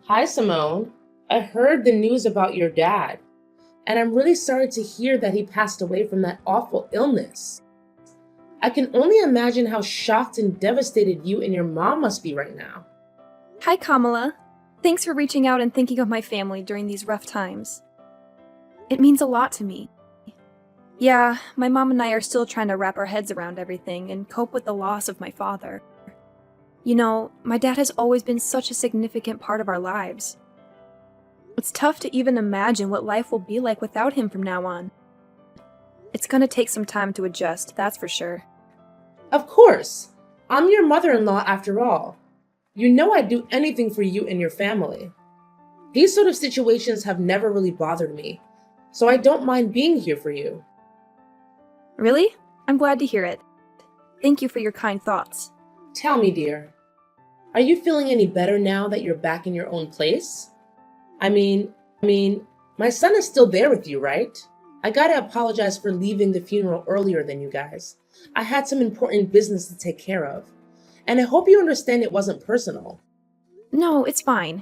Hi, Simone. I heard the news about your dad, and I'm really sorry to hear that he passed away from that awful illness. I can only imagine how shocked and devastated you and your mom must be right now. Hi, Kamala. Thanks for reaching out and thinking of my family during these rough times. It means a lot to me. Yeah, my mom and I are still trying to wrap our heads around everything and cope with the loss of my father. You know, my dad has always been such a significant part of our lives. It's tough to even imagine what life will be like without him from now on. It's gonna take some time to adjust, that's for sure. Of course, I'm your mother-in-law after all. You know I'd do anything for you and your family. These sort of situations have never really bothered me, so I don't mind being here for you. Really? I'm glad to hear it. Thank you for your kind thoughts. Tell me, dear, are you feeling any better now that you're back in your own place? I mean, my son is still there with you, right? I gotta apologize for leaving the funeral earlier than you guys. I had some important business to take care of. And I hope you understand it wasn't personal. No, it's fine.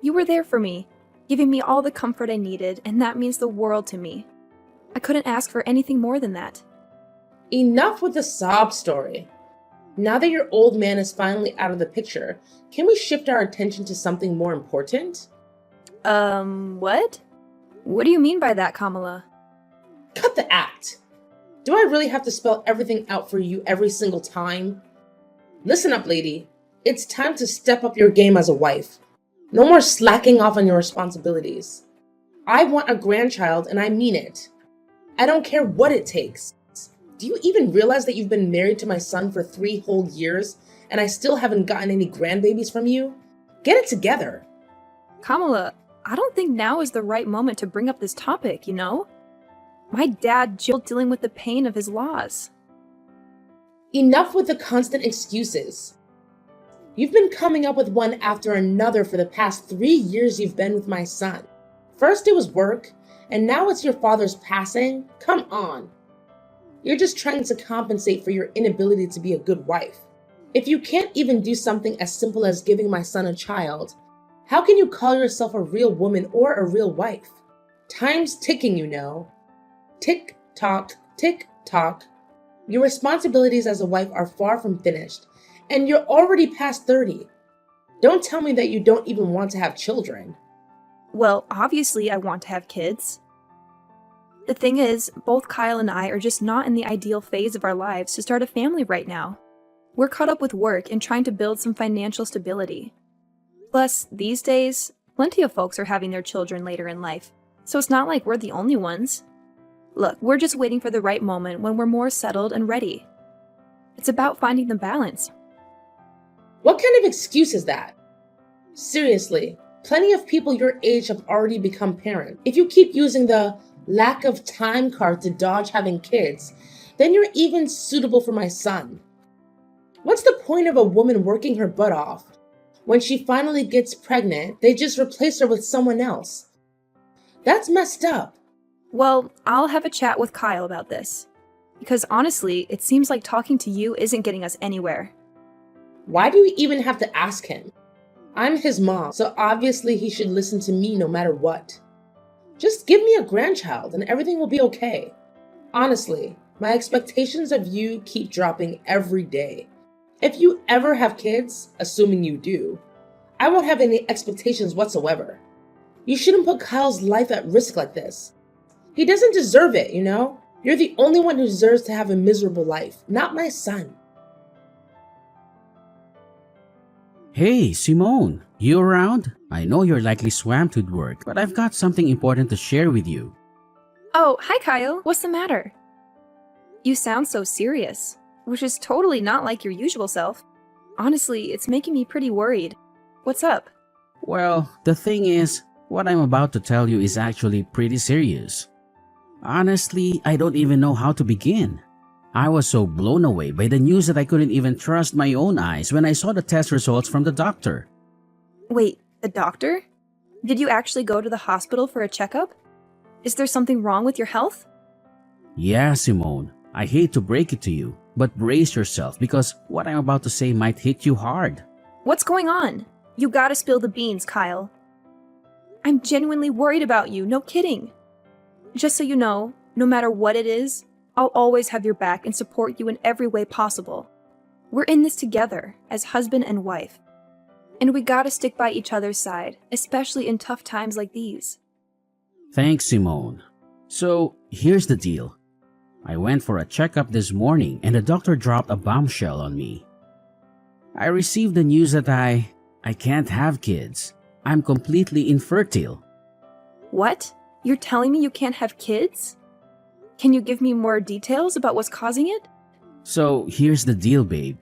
You were there for me, giving me all the comfort I needed, and that means the world to me. I couldn't ask for anything more than that. Enough with the sob story. Now that your old man is finally out of the picture, can we shift our attention to something more important? What? What do you mean by that, Kamala? Cut the act. Do I really have to spell everything out for you every single time? Listen up, lady. It's time to step up your game as a wife. No more slacking off on your responsibilities. I want a grandchild, and I mean it. I don't care what it takes. Do you even realize that you've been married to my son for 3 whole years, and I still haven't gotten any grandbabies from you? Get it together. Kamala, I don't think now is the right moment to bring up this topic, you know? My dad Jill dealing with the pain of his loss. Enough with the constant excuses. You've been coming up with one after another for the past 3 years you've been with my son. First it was work, and now it's your father's passing? Come on. You're just trying to compensate for your inability to be a good wife. If you can't even do something as simple as giving my son a child, how can you call yourself a real woman or a real wife? Time's ticking, you know. Tick tock, tick tock. Your responsibilities as a wife are far from finished, and you're already past 30. Don't tell me that you don't even want to have children. Well, obviously I want to have kids. The thing is, both Kyle and I are just not in the ideal phase of our lives to start a family right now. We're caught up with work and trying to build some financial stability. Plus, these days, plenty of folks are having their children later in life, so it's not like we're the only ones. Look, we're just waiting for the right moment when we're more settled and ready. It's about finding the balance. What kind of excuse is that? Seriously, plenty of people your age have already become parents. If you keep using the lack of time card to dodge having kids, then you're even suitable for my son. What's the point of a woman working her butt off? When she finally gets pregnant, they just replace her with someone else. That's messed up. Well, I'll have a chat with Kyle about this. Because honestly, it seems like talking to you isn't getting us anywhere. Why do you even have to ask him? I'm his mom, so obviously he should listen to me no matter what. Just give me a grandchild and everything will be okay. Honestly, my expectations of you keep dropping every day. If you ever have kids, assuming you do, I won't have any expectations whatsoever. You shouldn't put Kyle's life at risk like this. He doesn't deserve it, you know? You're the only one who deserves to have a miserable life, not my son. Hey, Simone, you around? I know you're likely swamped with work, but I've got something important to share with you. Oh, hi Kyle, what's the matter? You sound so serious, which is totally not like your usual self. Honestly, it's making me pretty worried. What's up? Well, the thing is, what I'm about to tell you is actually pretty serious. Honestly, I don't even know how to begin. I was so blown away by the news that I couldn't even trust my own eyes when I saw the test results from the doctor. Wait, the doctor? Did you actually go to the hospital for a checkup? Is there something wrong with your health? Yeah, Simone, I hate to break it to you, but brace yourself because what I'm about to say might hit you hard. What's going on? You gotta spill the beans, Kyle. I'm genuinely worried about you, no kidding. Just so you know, no matter what it is, I'll always have your back and support you in every way possible. We're in this together, as husband and wife. And we gotta stick by each other's side, especially in tough times like these. Thanks, Simone. So, here's the deal. I went for a checkup this morning and the doctor dropped a bombshell on me. I received the news that I can't have kids. I'm completely infertile. What? You're telling me you can't have kids? Can you give me more details about what's causing it? So, here's the deal, babe.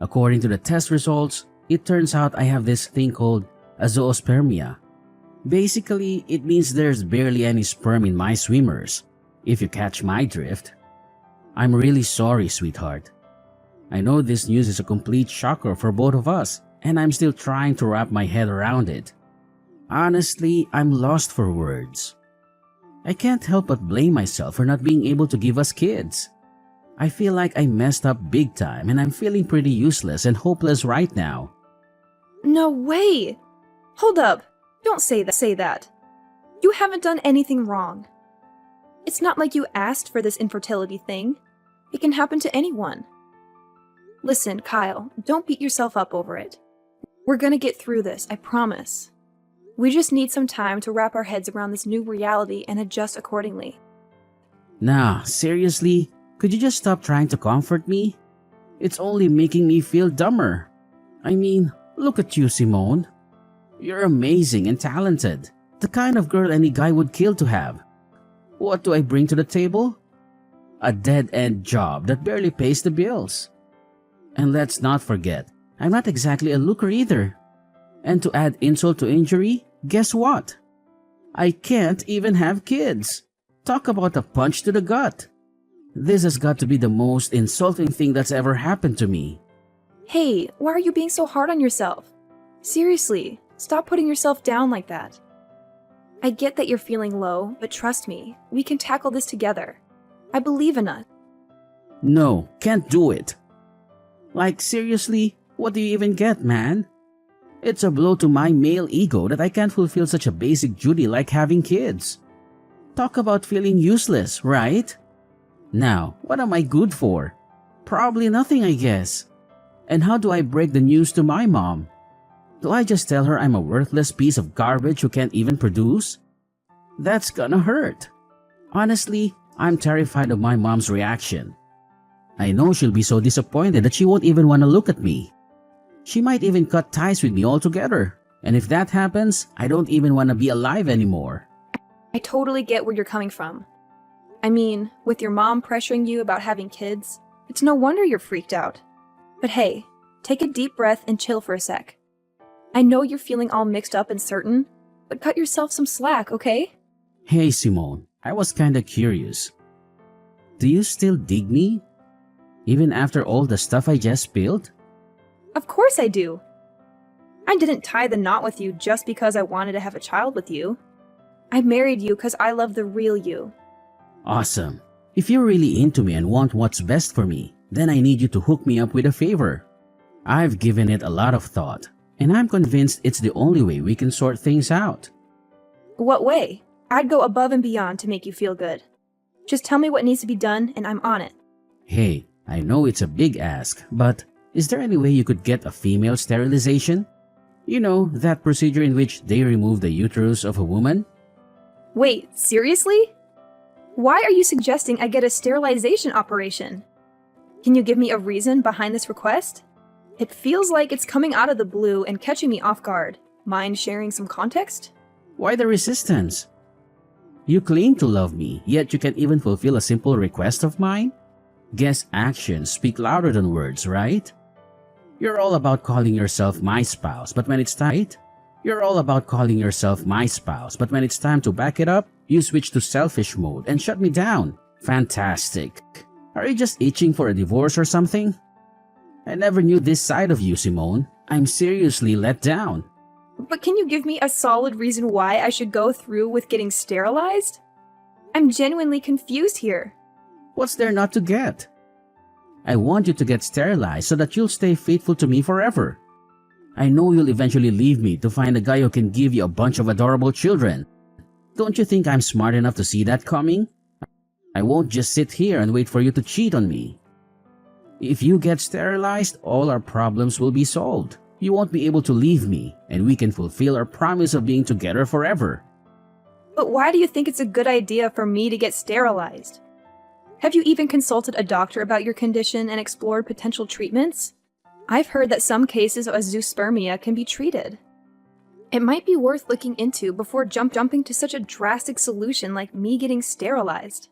According to the test results, it turns out I have this thing called a zoospermia. Basically, it means there's barely any sperm in my swimmers, if you catch my drift. I'm really sorry, sweetheart. I know this news is a complete shocker for both of us, and I'm still trying to wrap my head around it. Honestly, I'm lost for words. I can't help but blame myself for not being able to give us kids. I feel like I messed up big time and I'm feeling pretty useless and hopeless right now. No way! Hold up. Don't say that. You haven't done anything wrong. It's not like you asked for this infertility thing. It can happen to anyone. Listen, Kyle, don't beat yourself up over it. We're gonna get through this, I promise. We just need some time to wrap our heads around this new reality and adjust accordingly. Nah, seriously? Could you just stop trying to comfort me? It's only making me feel dumber. I mean, look at you, Simone. You're amazing and talented. The kind of girl any guy would kill to have. What do I bring to the table? A dead-end job that barely pays the bills. And let's not forget, I'm not exactly a looker either. And to add insult to injury, guess what? I can't even have kids. Talk about a punch to the gut. This has got to be the most insulting thing that's ever happened to me. Hey, why are you being so hard on yourself? Seriously, stop putting yourself down like that. I get that you're feeling low, but trust me, we can tackle this together. I believe in us. No, can't do it. Like, seriously, what do you even get, man? It's a blow to my male ego that I can't fulfill such a basic duty like having kids. Talk about feeling useless, right? Now, what am I good for? Probably nothing, I guess. And how do I break the news to my mom? Do I just tell her I'm a worthless piece of garbage who can't even produce? That's gonna hurt. Honestly, I'm terrified of my mom's reaction. I know she'll be so disappointed that she won't even want to look at me. She might even cut ties with me altogether. And if that happens, I don't even want to be alive anymore. I totally get where you're coming from. I mean, with your mom pressuring you about having kids, it's no wonder you're freaked out. But hey, take a deep breath and chill for a sec. I know you're feeling all mixed up and certain, but cut yourself some slack, okay? Hey Simone, I was kinda curious. Do you still dig me? Even after all the stuff I just spilled? Of course I do. I didn't tie the knot with you just because I wanted to have a child with you. I married you because I love the real you. Awesome. If you're really into me and want what's best for me, then I need you to hook me up with a favor. I've given it a lot of thought, and I'm convinced it's the only way we can sort things out. What way? I'd go above and beyond to make you feel good. Just tell me what needs to be done and I'm on it. Hey, I know it's a big ask, but is there any way you could get a female sterilization? You know, that procedure in which they remove the uterus of a woman? Wait, seriously? Why are you suggesting I get a sterilization operation? Can you give me a reason behind this request? It feels like it's coming out of the blue and catching me off guard. Mind sharing some context? Why the resistance? You claim to love me, yet you can't even fulfill a simple request of mine? Guess actions speak louder than words, right? You're all about calling yourself my spouse, but when it's tight, you're all about calling yourself my spouse, but when it's time to back it up, you switch to selfish mode and shut me down. Fantastic. Are you just itching for a divorce or something? I never knew this side of you, Simone. I'm seriously let down. But can you give me a solid reason why I should go through with getting sterilized? I'm genuinely confused here. What's there not to get? I want you to get sterilized so that you'll stay faithful to me forever. I know you'll eventually leave me to find a guy who can give you a bunch of adorable children. Don't you think I'm smart enough to see that coming? I won't just sit here and wait for you to cheat on me. If you get sterilized, all our problems will be solved. You won't be able to leave me, and we can fulfill our promise of being together forever. But why do you think it's a good idea for me to get sterilized? Have you even consulted a doctor about your condition and explored potential treatments? I've heard that some cases of azoospermia can be treated. It might be worth looking into before jumping to such a drastic solution like me getting sterilized.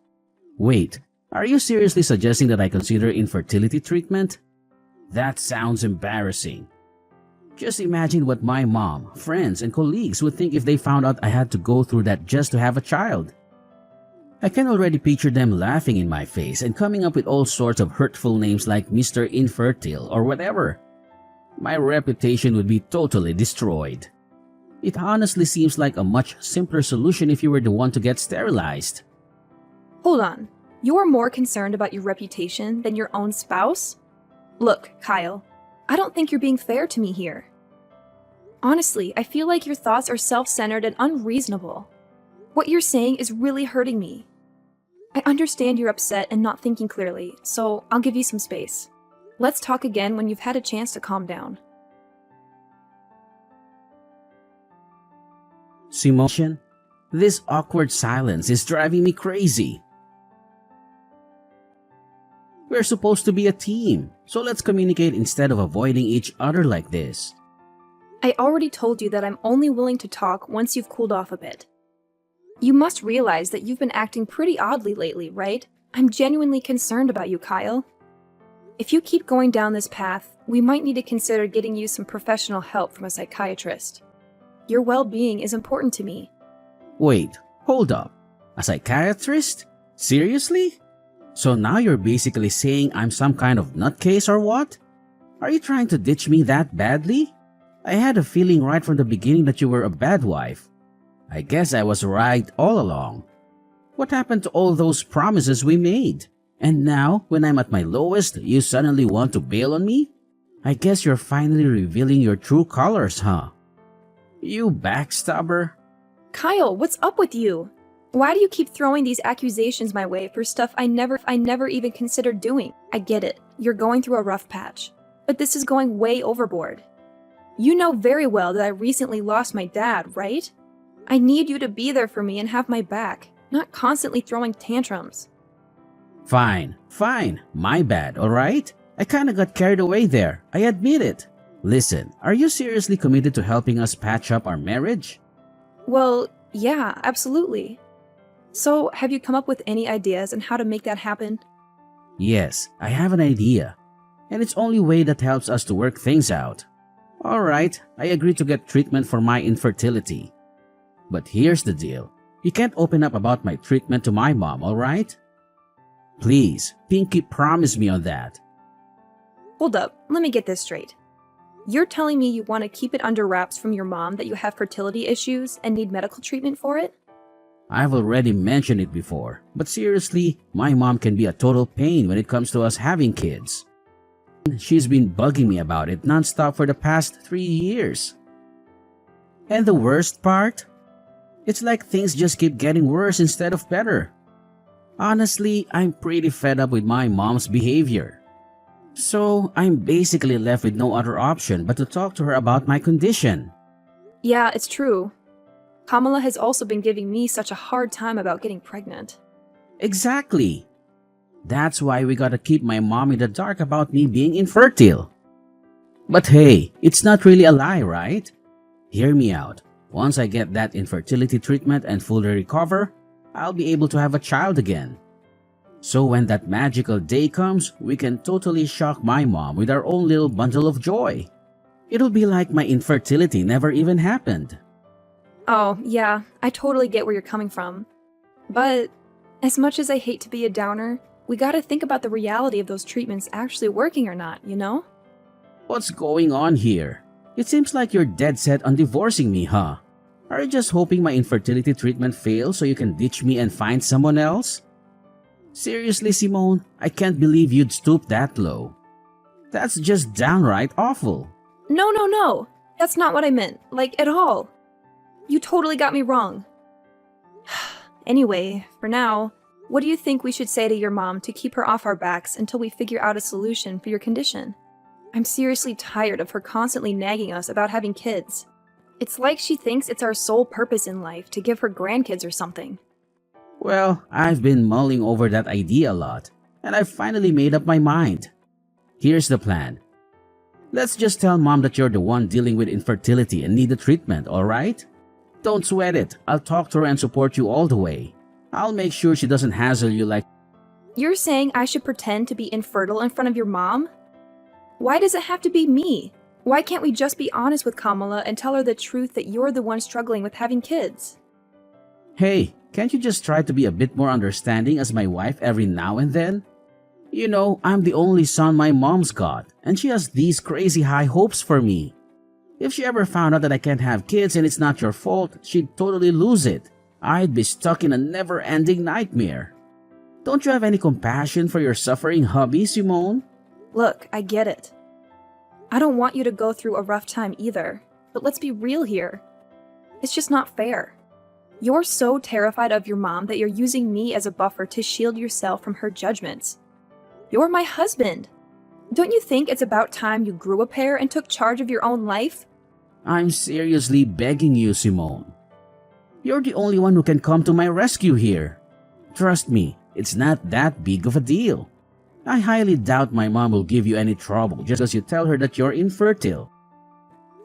Wait, are you seriously suggesting that I consider infertility treatment? That sounds embarrassing. Just imagine what my mom, friends, and colleagues would think if they found out I had to go through that just to have a child. I can already picture them laughing in my face and coming up with all sorts of hurtful names like Mr. Infertile or whatever. My reputation would be totally destroyed. It honestly seems like a much simpler solution if you were the one to get sterilized. Hold on. You're more concerned about your reputation than your own spouse? Look, Kyle, I don't think you're being fair to me here. Honestly, I feel like your thoughts are self-centered and unreasonable. What you're saying is really hurting me. I understand you're upset and not thinking clearly, so I'll give you some space. Let's talk again when you've had a chance to calm down. Simone, this awkward silence is driving me crazy. We're supposed to be a team, so let's communicate instead of avoiding each other like this. I already told you that I'm only willing to talk once you've cooled off a bit. You must realize that you've been acting pretty oddly lately, right? I'm genuinely concerned about you, Kyle. If you keep going down this path, we might need to consider getting you some professional help from a psychiatrist. Your well-being is important to me. Wait, hold up. A psychiatrist? Seriously? So now you're basically saying I'm some kind of nutcase or what? Are you trying to ditch me that badly? I had a feeling right from the beginning that you were a bad wife. I guess I was right all along. What happened to all those promises we made? And now, when I'm at my lowest, you suddenly want to bail on me? I guess you're finally revealing your true colors, huh? You backstabber. Kyle, what's up with you? Why do you keep throwing these accusations my way for stuff I never even considered doing? I get it. You're going through a rough patch. But this is going way overboard. You know very well that I recently lost my dad, right? I need you to be there for me and have my back, not constantly throwing tantrums. Fine. My bad, alright? I kinda got carried away there. I admit it. Listen, are you seriously committed to helping us patch up our marriage? Well, yeah, absolutely. So, have you come up with any ideas on how to make that happen? Yes, I have an idea. And it's only way that helps us to work things out. Alright, I agree to get treatment for my infertility. But here's the deal. You can't open up about my treatment to my mom, alright? Please, Pinky, promise me on that. Hold up, let me get this straight. You're telling me you want to keep it under wraps from your mom that you have fertility issues and need medical treatment for it? I've already mentioned it before, but seriously, my mom can be a total pain when it comes to us having kids. She's been bugging me about it nonstop for the past 3 years. And the worst part? It's like things just keep getting worse instead of better. Honestly, I'm pretty fed up with my mom's behavior. So, I'm basically left with no other option but to talk to her about my condition. Yeah, it's true. Kamala has also been giving me such a hard time about getting pregnant. Exactly. That's why we gotta keep my mom in the dark about me being infertile. But hey, it's not really a lie, right? Hear me out. Once I get that infertility treatment and fully recover, I'll be able to have a child again. So when that magical day comes, we can totally shock my mom with our own little bundle of joy. It'll be like my infertility never even happened. Oh, yeah, I totally get where you're coming from. But, as much as I hate to be a downer, we gotta think about the reality of those treatments actually working or not, you know? What's going on here? It seems like you're dead set on divorcing me, huh? Are you just hoping my infertility treatment fails so you can ditch me and find someone else? Seriously, Simone, I can't believe you'd stoop that low. That's just downright awful. No. That's not what I meant. Like, at all. You totally got me wrong. Anyway, for now, what do you think we should say to your mom to keep her off our backs until we figure out a solution for your condition? I'm seriously tired of her constantly nagging us about having kids. It's like she thinks it's our sole purpose in life to give her grandkids or something. Well, I've been mulling over that idea a lot, and I've finally made up my mind. Here's the plan. Let's just tell Mom that you're the one dealing with infertility and need the treatment, alright? Don't sweat it. I'll talk to her and support you all the way. I'll make sure she doesn't hassle you like... You're saying I should pretend to be infertile in front of your mom? Why does it have to be me? Why can't we just be honest with Kamala and tell her the truth that you're the one struggling with having kids? Hey, can't you just try to be a bit more understanding as my wife every now and then? You know, I'm the only son my mom's got, and she has these crazy high hopes for me. If she ever found out that I can't have kids and it's not your fault, she'd totally lose it. I'd be stuck in a never-ending nightmare. Don't you have any compassion for your suffering hubby, Simone? Look, I get it. I don't want you to go through a rough time either, but let's be real here. It's just not fair. You're so terrified of your mom that you're using me as a buffer to shield yourself from her judgments. You're my husband. Don't you think it's about time you grew a pair and took charge of your own life? I'm seriously begging you, Simone. You're the only one who can come to my rescue here. Trust me, it's not that big of a deal. I highly doubt my mom will give you any trouble just because you tell her that you're infertile.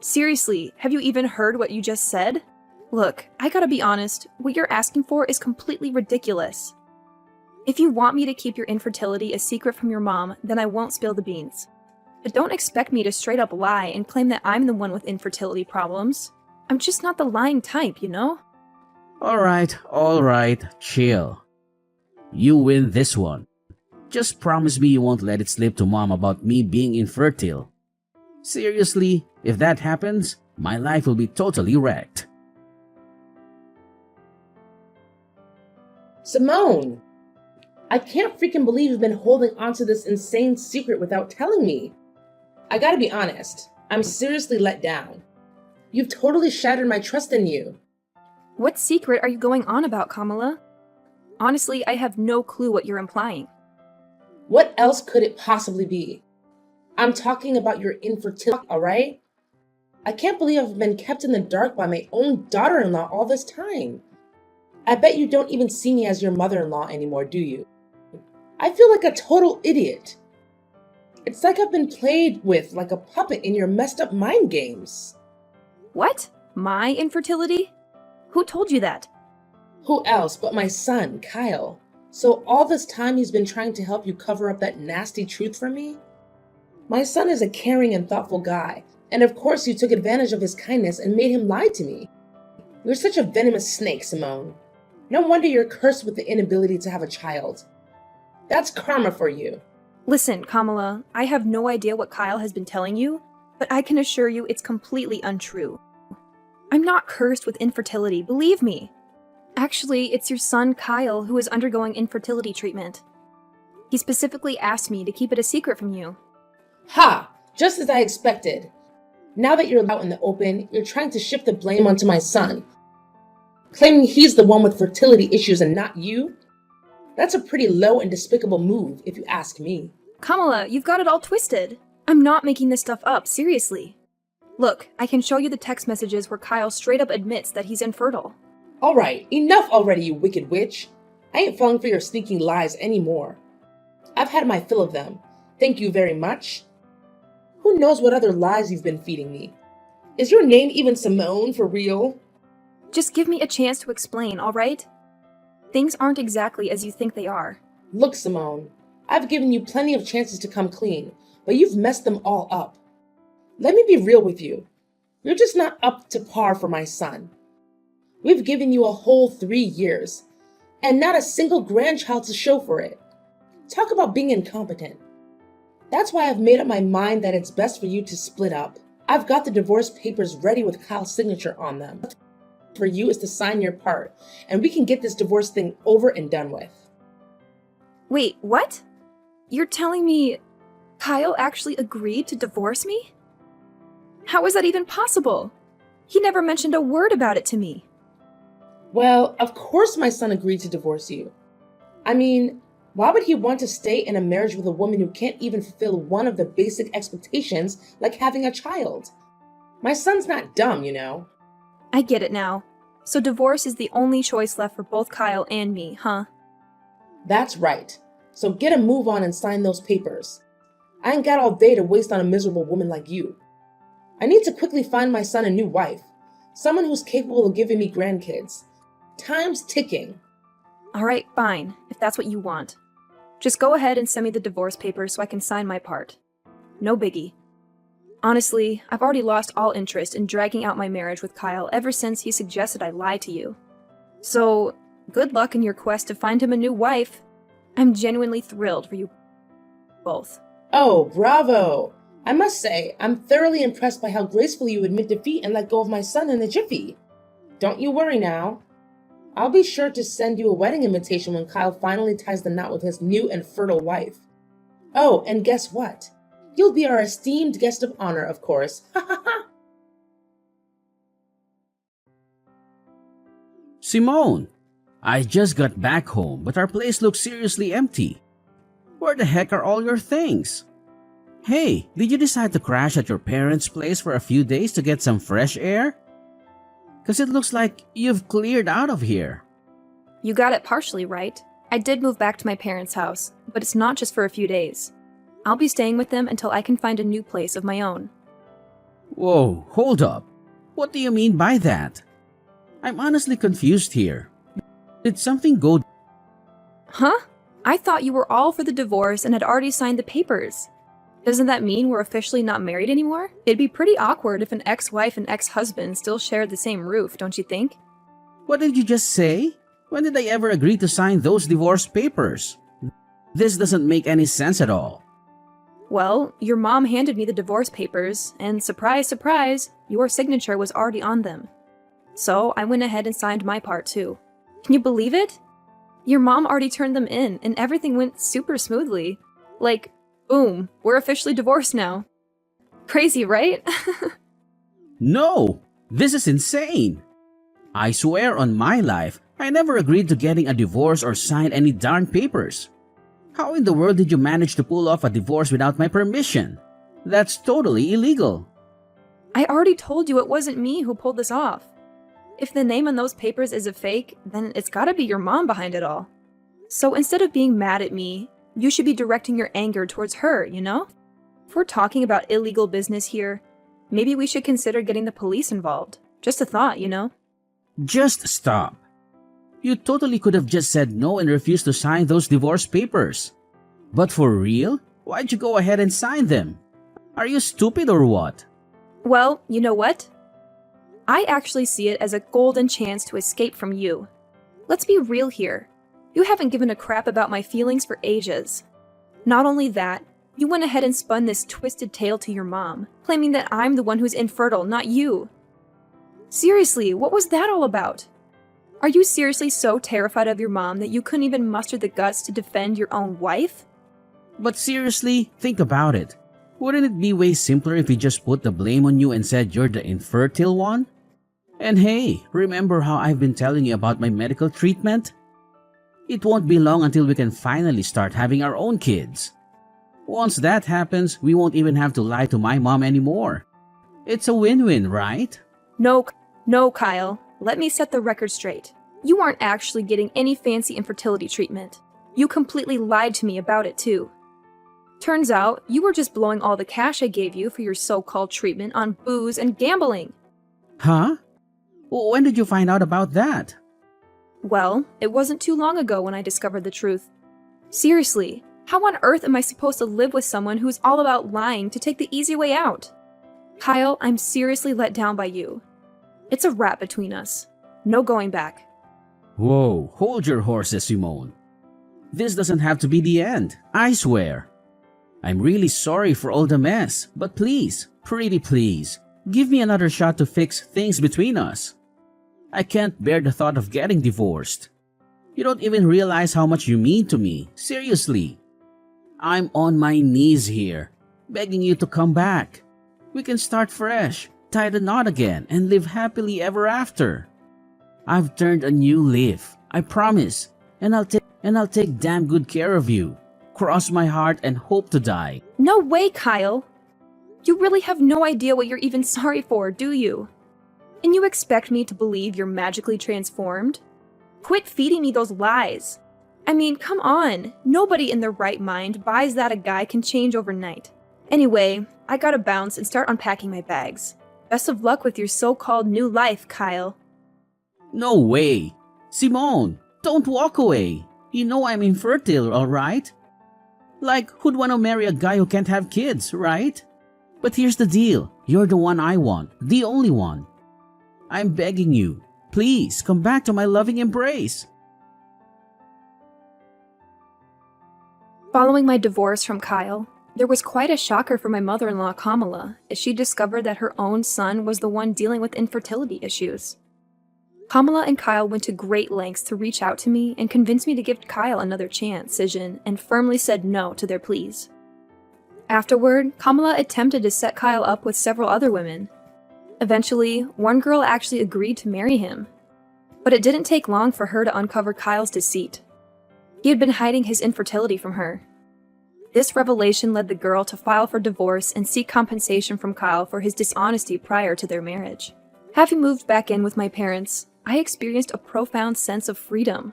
Seriously, have you even heard what you just said? Look, I gotta be honest, what you're asking for is completely ridiculous. If you want me to keep your infertility a secret from your mom, then I won't spill the beans. But don't expect me to straight up lie and claim that I'm the one with infertility problems. I'm just not the lying type, you know? Alright, chill. You win this one. Just promise me you won't let it slip to Mom about me being infertile. Seriously, if that happens, my life will be totally wrecked. Simone! I can't freaking believe you've been holding on to this insane secret without telling me. I gotta be honest, I'm seriously let down. You've totally shattered my trust in you. What secret are you going on about, Kamala? Honestly, I have no clue what you're implying. What else could it possibly be? I'm talking about your infertility, alright? I can't believe I've been kept in the dark by my own daughter-in-law all this time. I bet you don't even see me as your mother-in-law anymore, do you? I feel like a total idiot. It's like I've been played with like a puppet in your messed up mind games. What? My infertility? Who told you that? Who else but my son, Kyle? So all this time he's been trying to help you cover up that nasty truth from me? My son is a caring and thoughtful guy, and of course you took advantage of his kindness and made him lie to me. You're such a venomous snake, Simone. No wonder you're cursed with the inability to have a child. That's karma for you. Listen, Kamala, I have no idea what Kyle has been telling you, but I can assure you it's completely untrue. I'm not cursed with infertility, believe me. Actually, it's your son, Kyle, who is undergoing infertility treatment. He specifically asked me to keep it a secret from you. Ha! Just as I expected. Now that you're out in the open, you're trying to shift the blame onto my son, claiming he's the one with fertility issues and not you? That's a pretty low and despicable move, if you ask me. Kamala, you've got it all twisted. I'm not making this stuff up, seriously. Look, I can show you the text messages where Kyle straight up admits that he's infertile. Alright, enough already, you wicked witch. I ain't falling for your sneaking lies anymore. I've had my fill of them. Thank you very much. Who knows what other lies you've been feeding me? Is your name even Simone for real? Just give me a chance to explain, alright? Things aren't exactly as you think they are. Look, Simone, I've given you plenty of chances to come clean, but you've messed them all up. Let me be real with you. You're just not up to par for my son. We've given you a whole 3 years, and not a single grandchild to show for it. Talk about being incompetent. That's why I've made up my mind that it's best for you to split up. I've got the divorce papers ready with Kyle's signature on them. For you is to sign your part, and we can get this divorce thing over and done with. Wait, what? You're telling me Kyle actually agreed to divorce me? How is that even possible? He never mentioned a word about it to me. Well, of course my son agreed to divorce you. I mean, why would he want to stay in a marriage with a woman who can't even fulfill one of the basic expectations, like having a child? My son's not dumb, you know. I get it now. So divorce is the only choice left for both Kyle and me, huh? That's right. So get a move on and sign those papers. I ain't got all day to waste on a miserable woman like you. I need to quickly find my son a new wife, someone who's capable of giving me grandkids. Time's ticking. Alright, fine, if that's what you want. Just go ahead and send me the divorce papers so I can sign my part. No biggie. Honestly, I've already lost all interest in dragging out my marriage with Kyle ever since he suggested I lie to you. So, good luck in your quest to find him a new wife. I'm genuinely thrilled for you both. Oh, bravo! I must say, I'm thoroughly impressed by how gracefully you admit defeat and let go of my son in a jiffy. Don't you worry now. I'll be sure to send you a wedding invitation when Kyle finally ties the knot with his new and fertile wife. Oh, and guess what? You'll be our esteemed guest of honor, of course. Ha ha ha! Simone, I just got back home, but our place looks seriously empty. Where the heck are all your things? Hey, did you decide to crash at your parents' place for a few days to get some fresh air? 'Cause it looks like you've cleared out of here. You got it partially right. I did move back to my parents' house, but it's not just for a few days. I'll be staying with them until I can find a new place of my own. Whoa, hold up. What do you mean by that? I'm honestly confused here. Did something go... Huh? I thought you were all for the divorce and had already signed the papers. Doesn't that mean we're officially not married anymore? It'd be pretty awkward if an ex-wife and ex-husband still shared the same roof, don't you think? What did you just say? When did I ever agree to sign those divorce papers? This doesn't make any sense at all. Well, your mom handed me the divorce papers, and surprise, surprise, your signature was already on them. So I went ahead and signed my part too. Can you believe it? Your mom already turned them in, and everything went super smoothly. Like, boom, we're officially divorced now. Crazy, right? No! This is insane! I swear on my life, I never agreed to getting a divorce or sign any darn papers. How in the world did you manage to pull off a divorce without my permission? That's totally illegal. I already told you it wasn't me who pulled this off. If the name on those papers is a fake, then it's gotta be your mom behind it all. So instead of being mad at me, you should be directing your anger towards her, you know? If we're talking about illegal business here, maybe we should consider getting the police involved. Just a thought, you know? Just stop. You totally could have just said no and refused to sign those divorce papers. But for real? Why'd you go ahead and sign them? Are you stupid or what? Well, you know what? I actually see it as a golden chance to escape from you. Let's be real here. You haven't given a crap about my feelings for ages. Not only that, you went ahead and spun this twisted tale to your mom, claiming that I'm the one who's infertile, not you. Seriously, what was that all about? Are you seriously so terrified of your mom that you couldn't even muster the guts to defend your own wife? But seriously, think about it. Wouldn't it be way simpler if we just put the blame on you and said you're the infertile one? And hey, remember how I've been telling you about my medical treatment? It won't be long until we can finally start having our own kids. Once that happens, we won't even have to lie to my mom anymore. It's a win-win, right? No, Kyle. Let me set the record straight. You aren't actually getting any fancy infertility treatment. You completely lied to me about it too. Turns out, you were just blowing all the cash I gave you for your so-called treatment on booze and gambling. Huh? When did you find out about that? Well, it wasn't too long ago when I discovered the truth. Seriously, how on earth am I supposed to live with someone who's all about lying to take the easy way out? Kyle, I'm seriously let down by you. It's a wrap between us. No going back. Whoa, hold your horses, Simone. This doesn't have to be the end, I swear. I'm really sorry for all the mess, but please, pretty please, give me another shot to fix things between us. I can't bear the thought of getting divorced. You don't even realize how much you mean to me, seriously. I'm on my knees here, begging you to come back. We can start fresh, tie the knot again, and live happily ever after. I've turned a new leaf, I promise, and I'll take damn good care of you. Cross my heart and hope to die. No way, Kyle! You really have no idea what you're even sorry for, do you? And you expect me to believe you're magically transformed? Quit feeding me those lies. I mean, come on. Nobody in their right mind buys that a guy can change overnight. Anyway, I gotta bounce and start unpacking my bags. Best of luck with your so-called new life, Kyle. No way. Simone, don't walk away. You know I'm infertile, alright? Like, who'd want to marry a guy who can't have kids, right? But here's the deal. You're the one I want. The only one. I'm begging you. Please, come back to my loving embrace. Following my divorce from Kyle, there was quite a shocker for my mother-in-law Kamala as she discovered that her own son was the one dealing with infertility issues. Kamala and Kyle went to great lengths to reach out to me and convince me to give Kyle another chance, and firmly said no to their pleas. Afterward, Kamala attempted to set Kyle up with several other women. Eventually, one girl actually agreed to marry him. But it didn't take long for her to uncover Kyle's deceit. He had been hiding his infertility from her. This revelation led the girl to file for divorce and seek compensation from Kyle for his dishonesty prior to their marriage. Having moved back in with my parents, I experienced a profound sense of freedom.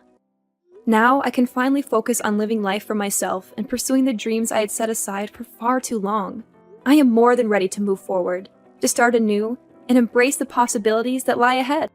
Now I can finally focus on living life for myself and pursuing the dreams I had set aside for far too long. I am more than ready to move forward, to start anew, and embrace the possibilities that lie ahead.